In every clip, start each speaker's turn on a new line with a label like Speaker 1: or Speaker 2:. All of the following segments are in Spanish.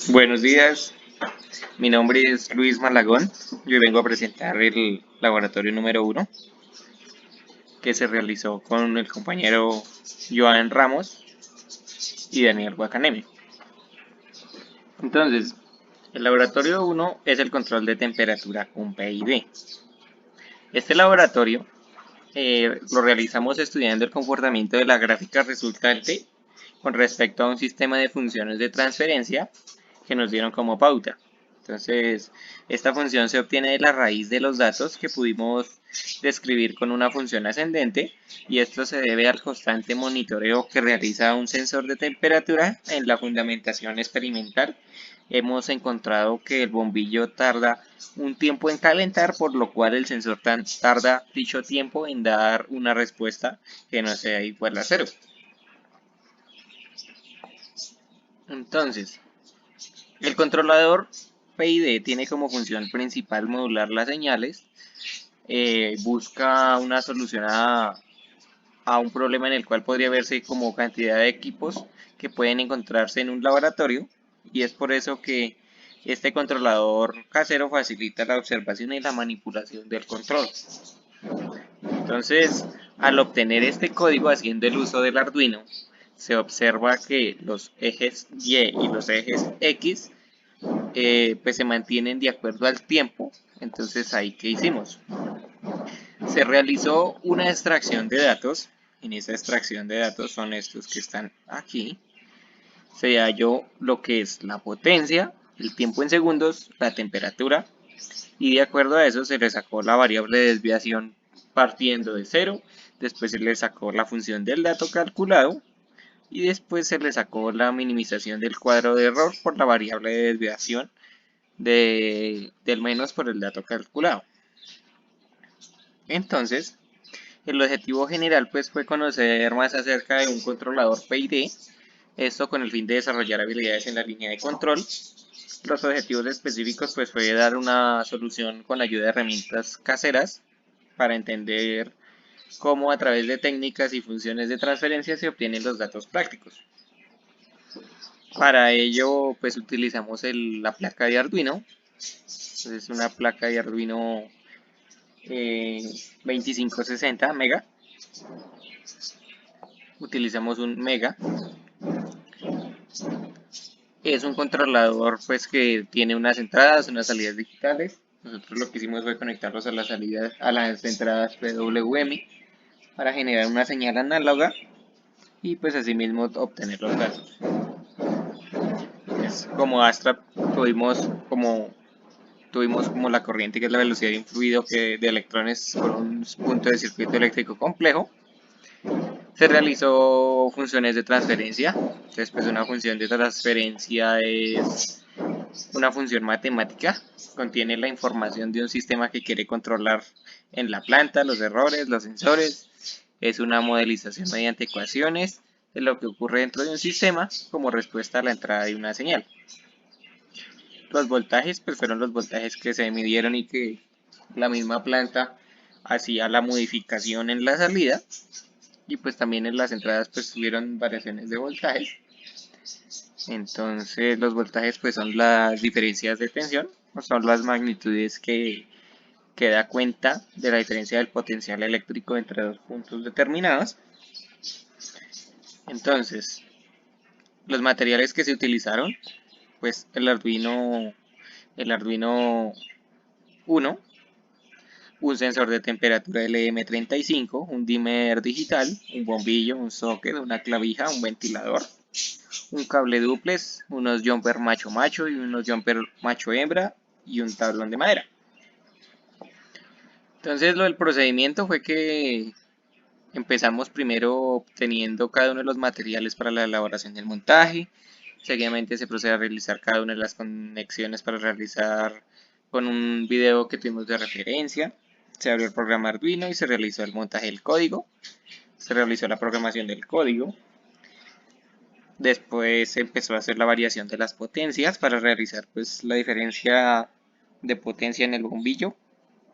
Speaker 1: Buenos días, mi nombre es Luis Malagón. Yo vengo a presentar el laboratorio número uno que se realizó con el compañero Joan Ramos y Daniel Guacaneme. Entonces, el laboratorio uno es el control de temperatura con PID. Este laboratorio lo realizamos estudiando el comportamiento de la gráfica resultante con respecto a un sistema de funciones de transferencia que nos dieron como pauta. Entonces, esta función se obtiene de la raíz de los datos que pudimos describir con una función ascendente, y esto se debe al constante monitoreo que realiza un sensor de temperatura. En la fundamentación experimental hemos encontrado que el bombillo tarda un tiempo en calentar, por lo cual el sensor tarda dicho tiempo en dar una respuesta que no sea igual a cero. Entonces, el controlador PID tiene como función principal modular las señales. Busca una solución a un problema en el cual podría verse como cantidad de equipos que pueden encontrarse en un laboratorio, y es por eso que este controlador casero facilita la observación y la manipulación del control. Entonces, al obtener este código haciendo el uso del Arduino, se observa que los ejes Y y los ejes X pues se mantienen de acuerdo al tiempo. Entonces, ahí, ¿qué hicimos? Se realizó una extracción de datos. En esa extracción de datos son estos que están aquí. Se halló lo que es la potencia, el tiempo en segundos, la temperatura, y de acuerdo a eso se le sacó la variable de desviación partiendo de cero. Después se le sacó la función del dato calculado, y después se le sacó la minimización del cuadro de error por la variable de desviación del menos por el dato calculado. Entonces, el objetivo general pues fue conocer más acerca de un controlador PID, esto con el fin de desarrollar habilidades en la línea de control. Los objetivos específicos pues fue dar una solución con la ayuda de herramientas caseras para entender cómo a través de técnicas y funciones de transferencia se obtienen los datos prácticos. Para ello pues utilizamos la placa de Arduino. Es una placa de Arduino 2560 Mega. Utilizamos un Mega. Es un controlador pues que tiene unas entradas, unas salidas digitales. Nosotros lo que hicimos fue conectarlos a las salidas, a las entradas PWM, para generar una señal análoga y pues asimismo obtener los datos. Es como Astra tuvimos como la corriente, que es la velocidad de un fluido de electrones por un punto de circuito eléctrico complejo. Se realizó funciones de transferencia. Entonces, pues una función de transferencia es una función matemática. Contiene la información de un sistema que quiere controlar en la planta, los errores, los sensores. Es una modelización mediante ecuaciones de lo que ocurre dentro de un sistema como respuesta a la entrada de una señal. Los voltajes pues fueron los voltajes que se midieron y que la misma planta hacía la modificación en la salida, y pues también en las entradas pues tuvieron variaciones de voltajes. Entonces los voltajes pues son las diferencias de tensión, o son las magnitudes que da cuenta de la diferencia del potencial eléctrico entre dos puntos determinados. Entonces, los materiales que se utilizaron, pues el Arduino 1, un sensor de temperatura LM35, un dimmer digital, un bombillo, un socket, una clavija, un ventilador, un cable duplex, unos jumper macho macho y unos jumper macho hembra, y un tablón de madera. Entonces lo del procedimiento fue que empezamos primero obteniendo cada uno de los materiales para la elaboración del montaje. Seguidamente se procede a realizar cada una de las conexiones para realizar con un video que tuvimos de referencia. Se abrió el programa Arduino y se realizó el montaje del código. Se realizó la programación del código. Después se empezó a hacer la variación de las potencias para realizar pues la diferencia de potencia en el bombillo.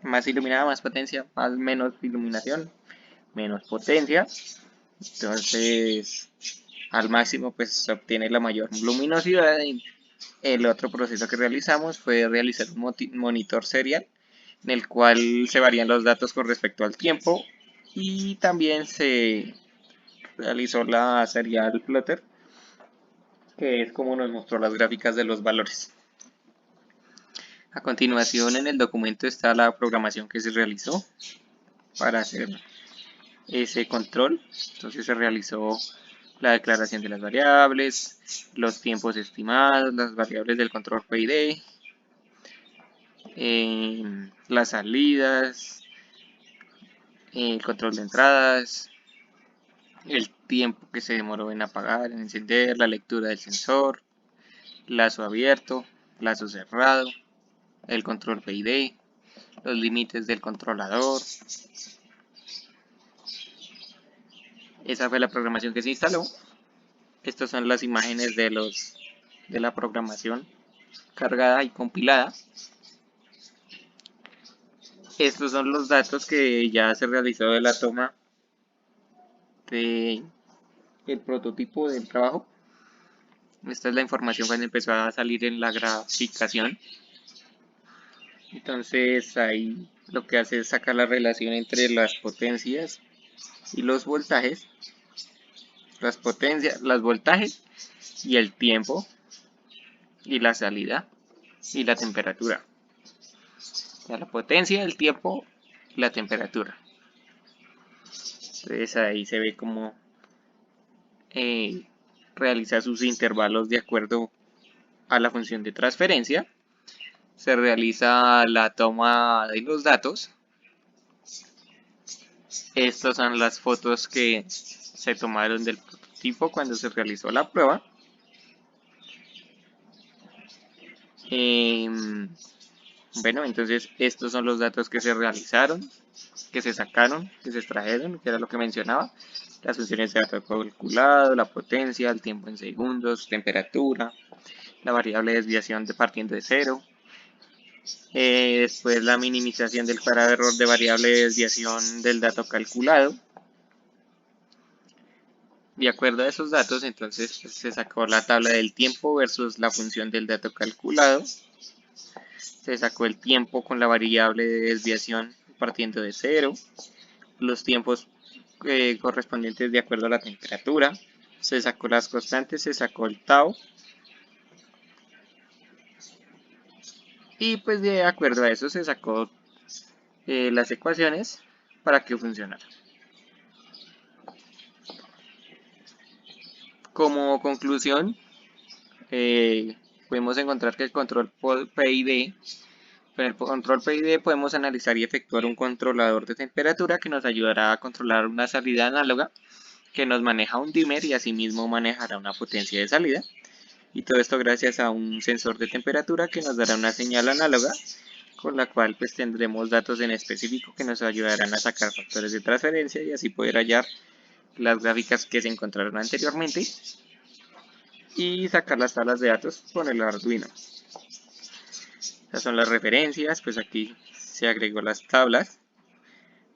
Speaker 1: Más iluminada, más potencia, más menos iluminación, menos potencia. Entonces al máximo pues se obtiene la mayor luminosidad El otro proceso que realizamos fue realizar un monitor serial en el cual se varían los datos con respecto al tiempo y también se realizó la serial plotter, que es como nos mostró las gráficas de los valores. A continuación en el documento está la programación que se realizó para hacer ese control. Entonces se realizó la declaración de las variables, los tiempos estimados, las variables del control PID, las salidas, el control de entradas, el tiempo que se demoró en apagar, en encender, la lectura del sensor, lazo abierto, lazo cerrado, el control PID, los límites del controlador. Esa fue la programación que se instaló. Estas son las imágenes de la programación cargada y compilada. Estos son los datos que ya se realizó de la toma del prototipo del trabajo. Esta es la información cuando empezó a salir en la graficación. Entonces ahí lo que hace es sacar la relación entre las potencias y los voltajes. Las potencias, los voltajes y el tiempo y la salida y la temperatura. O sea, la potencia, el tiempo y la temperatura. Entonces ahí se ve cómo realiza sus intervalos de acuerdo a la función de transferencia. Se realiza la toma de los datos. Estas son las fotos que se tomaron del prototipo cuando se realizó la prueba. Bueno, entonces estos son los datos que se realizaron, que se sacaron, que se extrajeron, que era lo que mencionaba. Las funciones de dato calculado, la potencia, el tiempo en segundos, temperatura, la variable de desviación partiendo de cero. Después la minimización del cuadrado de error de variable de desviación del dato calculado. De acuerdo a esos datos, entonces se sacó la tabla del tiempo versus la función del dato calculado. Se sacó el tiempo con la variable de desviación partiendo de cero. Los tiempos correspondientes de acuerdo a la temperatura. Se sacó las constantes, se sacó el tau. Y pues de acuerdo a eso se sacó las ecuaciones para que funcionara. Como conclusión, podemos encontrar que el control PID, con el control PID podemos analizar y efectuar un controlador de temperatura que nos ayudará a controlar una salida análoga, que nos maneja un dimmer y asimismo manejará una potencia de salida. Y todo esto gracias a un sensor de temperatura que nos dará una señal análoga, con la cual pues tendremos datos en específico que nos ayudarán a sacar factores de transferencia y así poder hallar las gráficas que se encontraron anteriormente y sacar las tablas de datos con el Arduino. Estas son las referencias, pues aquí se agregó las tablas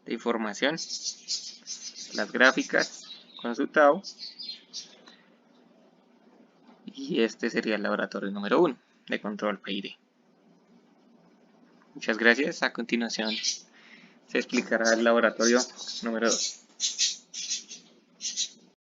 Speaker 1: de información, las gráficas con su tau, y este sería el laboratorio número 1 de control PID. Muchas gracias. A continuación se explicará el laboratorio número 2.